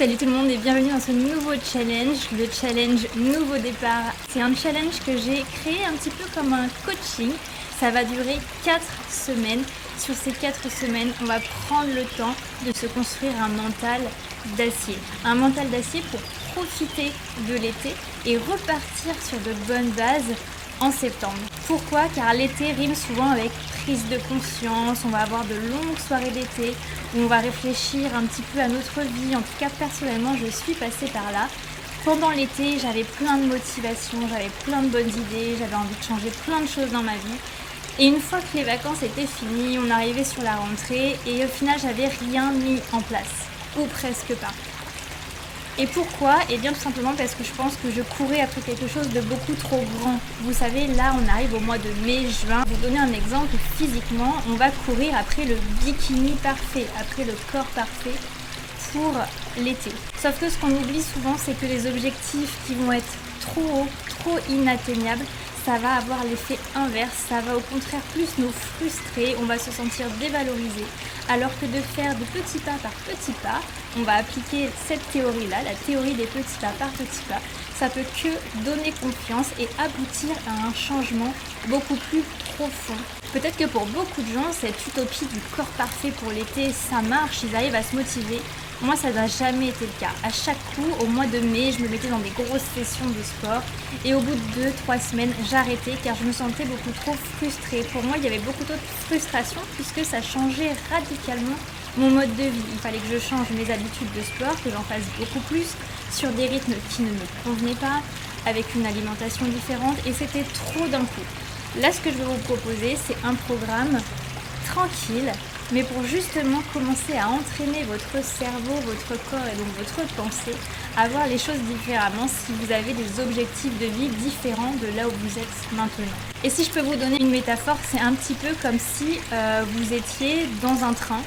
Salut tout le monde et bienvenue dans ce nouveau challenge, le challenge Nouveau Départ. C'est un challenge que j'ai créé un petit peu comme un coaching. Ça va durer 4 semaines. Sur ces 4 semaines, on va prendre le temps de se construire un mental d'acier. Un mental d'acier pour profiter de l'été et repartir sur de bonnes bases en septembre. Pourquoi ? Car l'été rime souvent avec prise de conscience, on va avoir de longues soirées d'été où on va réfléchir un petit peu à notre vie. En tout cas, personnellement, je suis passée par là. Pendant l'été, j'avais plein de motivation, j'avais plein de bonnes idées, j'avais envie de changer plein de choses dans ma vie. Et une fois que les vacances étaient finies, on arrivait sur la rentrée et au final, j'avais rien mis en place, ou presque pas. Et pourquoi ? Eh bien tout simplement parce que je pense que je courais après quelque chose de beaucoup trop grand. Vous savez, là on arrive au mois de mai, juin. Pour vous donner un exemple, physiquement, on va courir après le bikini parfait, après le corps parfait pour l'été. Sauf que ce qu'on oublie souvent, c'est que les objectifs qui vont être trop hauts, trop inatteignables, ça va avoir l'effet inverse, ça va au contraire plus nous frustrer, on va se sentir dévalorisé, alors que de faire de petits pas par petits pas, on va appliquer cette théorie-là, la théorie des petits pas par petits pas, ça peut que donner confiance et aboutir à un changement beaucoup plus profond. Peut-être que pour beaucoup de gens, cette utopie du corps parfait pour l'été, ça marche, ils arrivent à se motiver. Moi, ça n'a jamais été le cas. À chaque coup, au mois de mai, je me mettais dans des grosses sessions de sport et au bout de 2-3 semaines, j'arrêtais car je me sentais beaucoup trop frustrée. Pour moi, il y avait beaucoup trop de frustration puisque ça changeait radicalement mon mode de vie. Il fallait que je change mes habitudes de sport, que j'en fasse beaucoup plus sur des rythmes qui ne me convenaient pas, avec une alimentation différente et c'était trop d'un coup. Là, ce que je vais vous proposer, c'est un programme tranquille, mais pour justement commencer à entraîner votre cerveau, votre corps et donc votre pensée à voir les choses différemment si vous avez des objectifs de vie différents de là où vous êtes maintenant. Et si je peux vous donner une métaphore, c'est un petit peu comme si vous étiez dans un train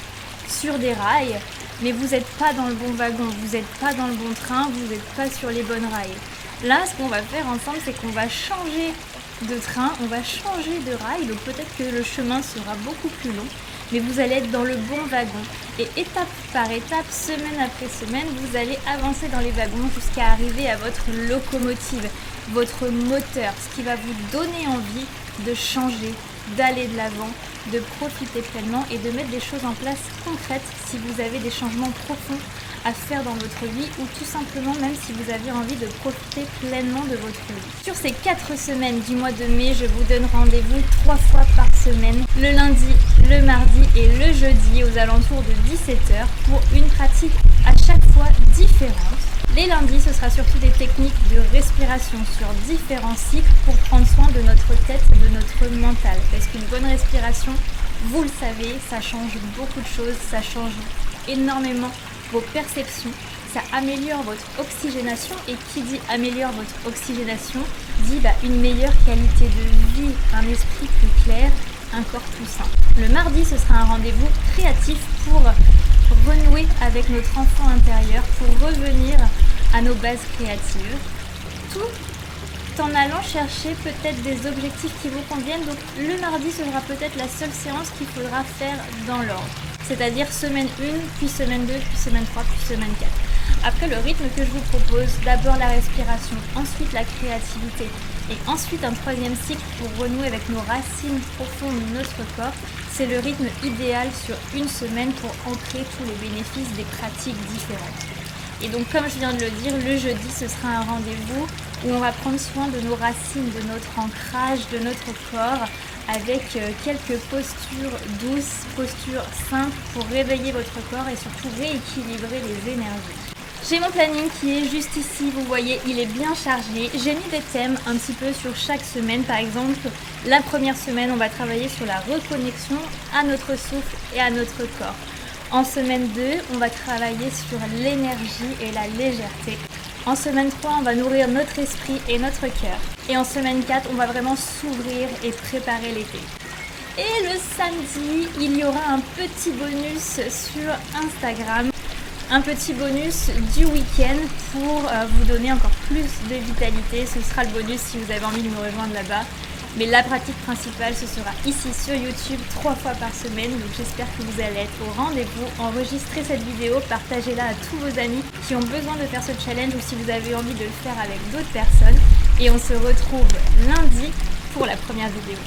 sur des rails, mais vous n'êtes pas dans le bon wagon, vous n'êtes pas dans le bon train, vous n'êtes pas sur les bonnes rails. Là, ce qu'on va faire ensemble, c'est qu'on va changer de train, on va changer de rail, donc peut-être que le chemin sera beaucoup plus long, mais vous allez être dans le bon wagon. Et étape par étape, semaine après semaine, vous allez avancer dans les wagons jusqu'à arriver à votre locomotive, votre moteur, ce qui va vous donner envie de changer, d'aller de l'avant, de profiter pleinement et de mettre des choses en place concrètes si vous avez des changements profonds à faire dans votre vie ou tout simplement même si vous avez envie de profiter pleinement de votre vie. Sur ces 4 semaines du mois de mai, je vous donne rendez-vous 3 fois par semaine, le lundi, le mardi et le jeudi aux alentours de 17h pour une pratique à chaque fois différente. Les lundis, ce sera surtout des techniques de respiration sur différents cycles pour prendre soin de notre tête et de notre mental. Parce qu'une bonne respiration, vous le savez, ça change beaucoup de choses, ça change énormément vos perceptions, ça améliore votre oxygénation et qui dit améliore votre oxygénation dit une meilleure qualité de vie, un esprit plus clair, un corps plus sain. Le mardi, ce sera un rendez-vous créatif pour renouer avec notre enfant intérieur, pour revenir à nos bases créatives, tout en allant chercher peut-être des objectifs qui vous conviennent. Donc le mardi, ce sera peut-être la seule séance qu'il faudra faire dans l'ordre. C'est-à-dire semaine 1, puis semaine 2, puis semaine 3, puis semaine 4. Après, le rythme que je vous propose, d'abord la respiration, ensuite la créativité, et ensuite un 3e cycle pour renouer avec nos racines profondes de notre corps, c'est le rythme idéal sur une semaine pour ancrer tous les bénéfices des pratiques différentes. Et donc, comme je viens de le dire, le jeudi, ce sera un rendez-vous où on va prendre soin de nos racines, de notre ancrage, de notre corps, avec quelques postures douces, postures simples pour réveiller votre corps et surtout rééquilibrer les énergies. J'ai mon planning qui est juste ici, vous voyez, il est bien chargé. J'ai mis des thèmes un petit peu sur chaque semaine. Par exemple, la première semaine, on va travailler sur la reconnexion à notre souffle et à notre corps. En semaine 2, on va travailler sur l'énergie et la légèreté. En semaine 3, on va nourrir notre esprit et notre cœur. Et en semaine 4, on va vraiment s'ouvrir et préparer l'été. Et le samedi, il y aura un petit bonus sur Instagram. Un petit bonus du week-end pour vous donner encore plus de vitalité. Ce sera le bonus si vous avez envie de me rejoindre là-bas. Mais la pratique principale, ce sera ici sur YouTube 3 fois par semaine. Donc j'espère que vous allez être au rendez-vous. Enregistrez cette vidéo, partagez-la à tous vos amis qui ont besoin de faire ce challenge ou si vous avez envie de le faire avec d'autres personnes. Et on se retrouve lundi pour la première vidéo.